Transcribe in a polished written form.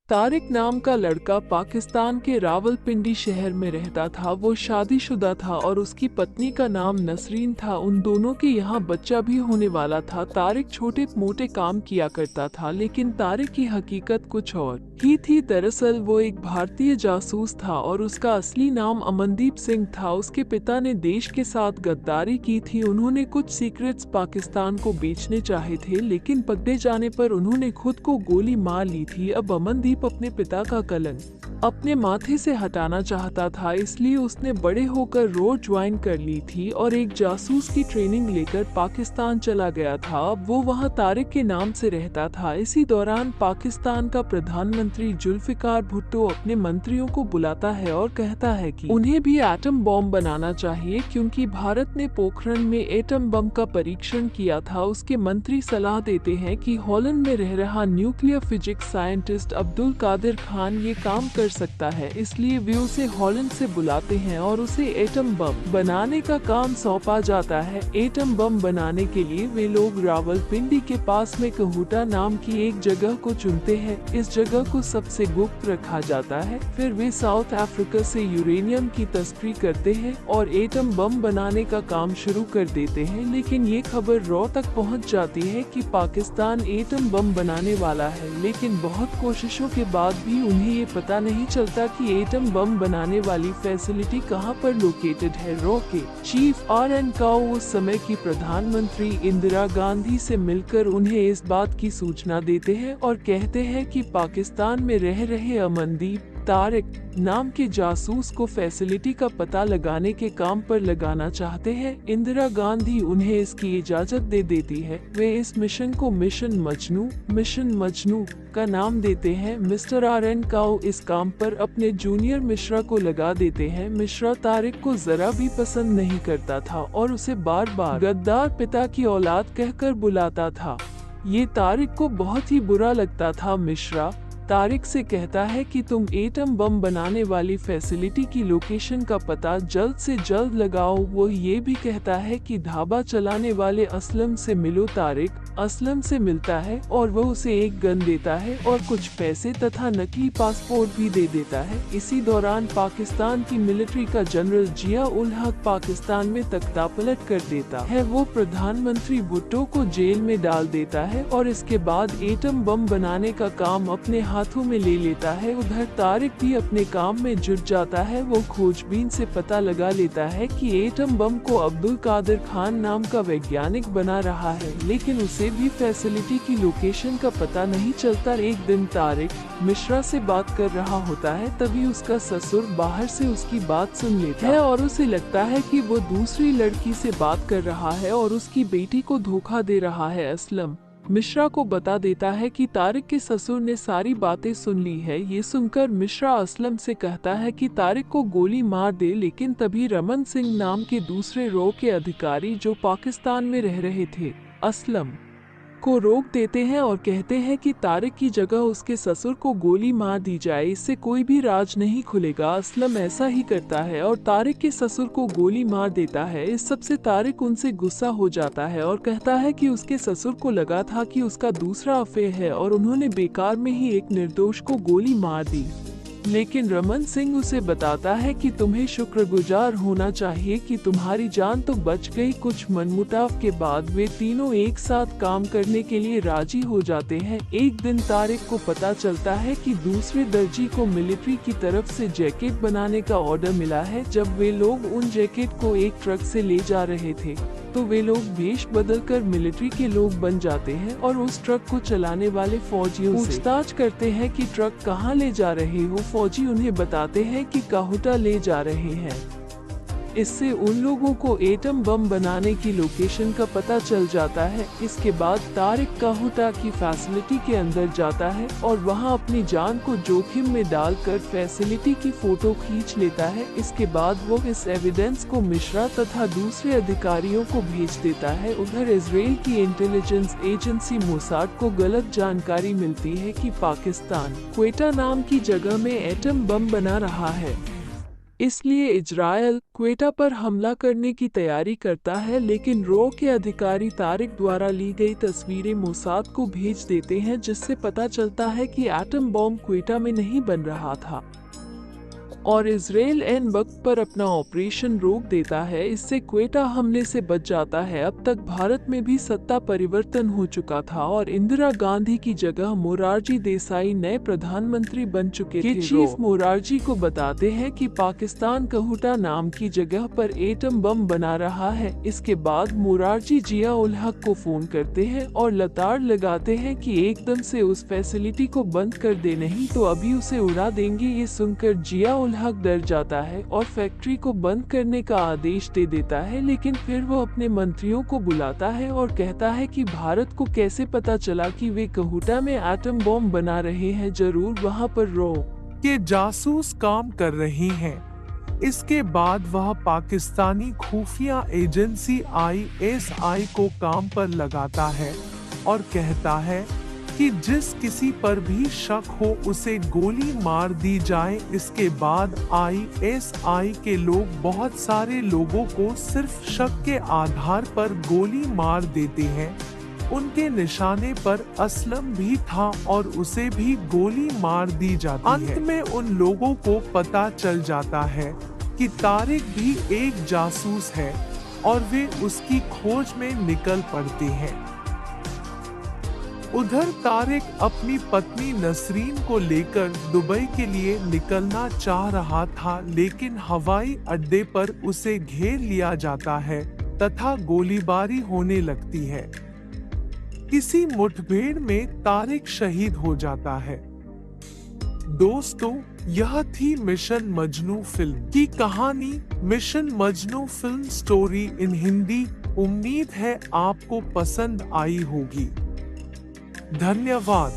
तारिक नाम का लड़का पाकिस्तान के रावलपिंडी शहर में रहता था। वो शादीशुदा था और उसकी पत्नी का नाम नसरीन था। उन दोनों के यहाँ बच्चा भी होने वाला था। तारिक छोटे मोटे काम किया करता था, लेकिन तारिक की हकीकत कुछ और ही थी। दरअसल वो एक भारतीय जासूस था और उसका असली नाम अमनदीप सिंह था। उसके पिता ने देश के साथ गद्दारी की थी। उन्होंने कुछ सीक्रेट्स पाकिस्तान को बेचने चाहे थे, लेकिन पकड़े जाने पर उन्होंने खुद को गोली मार ली थी। अब अमनदीप अपने पिता का कलंक अपने माथे से हटाना चाहता था, इसलिए उसने बड़े होकर रो ज्वाइन कर ली थी और एक जासूस की ट्रेनिंग लेकर पाकिस्तान चला गया था। अब वो वहाँ तारिक के नाम से रहता था। इसी दौरान पाकिस्तान का प्रधानमंत्री जुल्फिकार भुट्टो अपने मंत्रियों को बुलाता है और कहता है कि उन्हें भी एटम बम बनाना चाहिए, क्योंकि भारत ने पोखरण में एटम बम का परीक्षण किया था। उसके मंत्री सलाह देते हैं कि हॉलैंड में रह रहा nuclear physics scientist Abdul Qadir Khan ये काम कर सकता है, इसलिए वे उसे हॉलैंड से बुलाते हैं और उसे एटम बम बनाने का काम सौंपा जाता है। एटम बम बनाने के लिए वे लोग रावलपिंडी के पास में कहूटा नाम की एक जगह को चुनते हैं। इस जगह को सबसे गुप्त रखा जाता है। फिर वे साउथ अफ्रीका से यूरेनियम की तस्करी करते हैं और एटम बम बनाने का काम शुरू कर देते हैं। लेकिन ये खबर रॉ तक पहुंच जाती है कि पाकिस्तान एटम बम बनाने वाला है, लेकिन बहुत कोशिशों के बाद भी उन्हें ये पता नहीं चलता कि एटम बम बनाने वाली फैसिलिटी कहां पर लोकेटेड है। रॉ के चीफ RN काओ उस समय की प्रधानमंत्री इंदिरा गांधी से मिलकर उन्हें इस बात की सूचना देते हैं और कहते हैं कि पाकिस्तान में रह रहे अमनदीप तारिक नाम के जासूस को फैसिलिटी का पता लगाने के काम पर लगाना चाहते हैं। इंदिरा गांधी उन्हें इसकी इजाजत दे देती है। वे इस मिशन को मिशन मजनू का नाम देते हैं। मिस्टर RN काओ इस काम पर अपने जूनियर मिश्रा को लगा देते हैं। मिश्रा तारिक को जरा भी पसंद नहीं करता था और उसे बार बार गद्दार पिता की औलाद कहकर बुलाता था। ये तारिक को बहुत ही बुरा लगता था। मिश्रा तारिक से कहता है कि तुम एटम बम बनाने वाली फैसिलिटी की लोकेशन का पता जल्द से जल्द लगाओ। वो ये भी कहता है कि ढाबा चलाने वाले असलम से मिलो। तारिक असलम से मिलता है और वो उसे एक गन देता है और कुछ पैसे तथा नकली पासपोर्ट भी दे देता है। इसी दौरान पाकिस्तान की मिलिट्री का जनरल जिया उल हक पाकिस्तान में तख्तापलट कर देता है। वो प्रधानमंत्री भुट्टो को जेल में डाल देता है और इसके बाद एटम बम बनाने का काम अपने हाथों में ले लेता है। उधर तारिक भी अपने काम में जुट जाता है। वो खोजबीन से पता लगा लेता है कि एटम बम को अब्दुल कादिर खान नाम का वैज्ञानिक बना रहा है, लेकिन उसे भी फैसिलिटी की लोकेशन का पता नहीं चलता। एक दिन तारिक मिश्रा से बात कर रहा होता है, तभी उसका ससुर बाहर से उसकी बात सुन लेता है और उसे लगता है कि वो दूसरी लड़की से बात कर रहा है और उसकी बेटी को धोखा दे रहा है। असलम मिश्रा को बता देता है कि तारिक के ससुर ने सारी बातें सुन ली है। ये सुनकर मिश्रा असलम से कहता है कि तारिक को गोली मार दे, लेकिन तभी रमन सिंह नाम के दूसरे रॉ के अधिकारी जो पाकिस्तान में रह रहे थे असलम को रोक देते हैं और कहते हैं कि तारिक की जगह उसके ससुर को गोली मार दी जाए, इससे कोई भी राज नहीं खुलेगा। असलम ऐसा ही करता है और तारिक के ससुर को गोली मार देता है। इस सब से तारिक उनसे गुस्सा हो जाता है और कहता है कि उसके ससुर को लगा था कि उसका दूसरा अफेयर है और उन्होंने बेकार में ही एक निर्दोष को गोली मार दी। लेकिन रमन सिंह उसे बताता है कि तुम्हें शुक्रगुजार होना चाहिए कि तुम्हारी जान तो बच गई। कुछ मनमुटाव के बाद वे तीनों एक साथ काम करने के लिए राजी हो जाते हैं। एक दिन तारिक को पता चलता है कि दूसरे दर्जी को मिलिट्री की तरफ से जैकेट बनाने का ऑर्डर मिला है। जब वे लोग उन जैकेट को एक ट्रक से ले जा रहे थे, तो वे लोग वेश बदलकर मिलिट्री के लोग बन जाते हैं और उस ट्रक को चलाने वाले फौजियों से पूछताछ करते हैं कि ट्रक कहां ले जा रहे हो। फौजी उन्हें बताते हैं कि काहुटा ले जा रहे हैं। इससे उन लोगों को एटम बम बनाने की लोकेशन का पता चल जाता है। इसके बाद तारिक काहुटा की फैसिलिटी के अंदर जाता है और वहां अपनी जान को जोखिम में डालकर फैसिलिटी की फोटो खींच लेता है। इसके बाद वो इस एविडेंस को मिश्रा तथा दूसरे अधिकारियों को भेज देता है। उधर इजराइल की इंटेलिजेंस एजेंसी मोसाद को गलत जानकारी मिलती है कि पाकिस्तान क्वेटा नाम की जगह में एटम बम बना रहा है। इसलिए इजरायल क्वेटा पर हमला करने की तैयारी करता है, लेकिन रो के अधिकारी तारिक द्वारा ली गई तस्वीरें मोसाद को भेज देते हैं, जिससे पता चलता है कि एटम बॉम्ब क्वेटा में नहीं बन रहा था और इजराइल एन वक्त पर अपना ऑपरेशन रोक देता है। इससे क्वेटा हमले से बच जाता है। अब तक भारत में भी सत्ता परिवर्तन हो चुका था और इंदिरा गांधी की जगह मोरारजी देसाई नए प्रधानमंत्री बन चुके थे। चीफ मोरारजी को बताते हैं कि पाकिस्तान कहूटा नाम की जगह पर एटम बम बना रहा है। इसके बाद मोरारजी जिया उल हक को फोन करते हैं और लताड़ लगाते हैं कि एकदम से उस फैसिलिटी को बंद कर दे, नहीं तो अभी उसे उड़ा देंगे। ये सुनकर जिया उल हक डर जाता है और फैक्ट्री को बंद करने का आदेश दे देता है, लेकिन फिर वो अपने मंत्रियों को बुलाता है और कहता है कि भारत को कैसे पता चला कि वे कहूटा में एटम बॉम्ब बना रहे हैं, जरूर वहां पर रो के जासूस काम कर रहे हैं। इसके बाद वह पाकिस्तानी खुफिया एजेंसी ISI को काम पर लगाता है और कहता है कि जिस किसी पर भी शक हो उसे गोली मार दी जाए। इसके बाद ISI के लोग बहुत सारे लोगों को सिर्फ शक के आधार पर गोली मार देते हैं। उनके निशाने पर असलम भी था और उसे भी गोली मार दी जाती है। अंत में उन लोगों को पता चल जाता है कि तारिक भी एक जासूस है और वे उसकी खोज में निकल पड़ते हैं। उधर तारिक अपनी पत्नी नसरीन को लेकर दुबई के लिए निकलना चाह रहा था, लेकिन हवाई अड्डे पर उसे घेर लिया जाता है तथा गोलीबारी होने लगती है। इसी मुठभेड़ में तारिक शहीद हो जाता है। दोस्तों, यह थी मिशन मजनू फिल्म की कहानी। Mission Majnu film story in Hindi. उम्मीद है आपको पसंद आई होगी। धन्यवाद।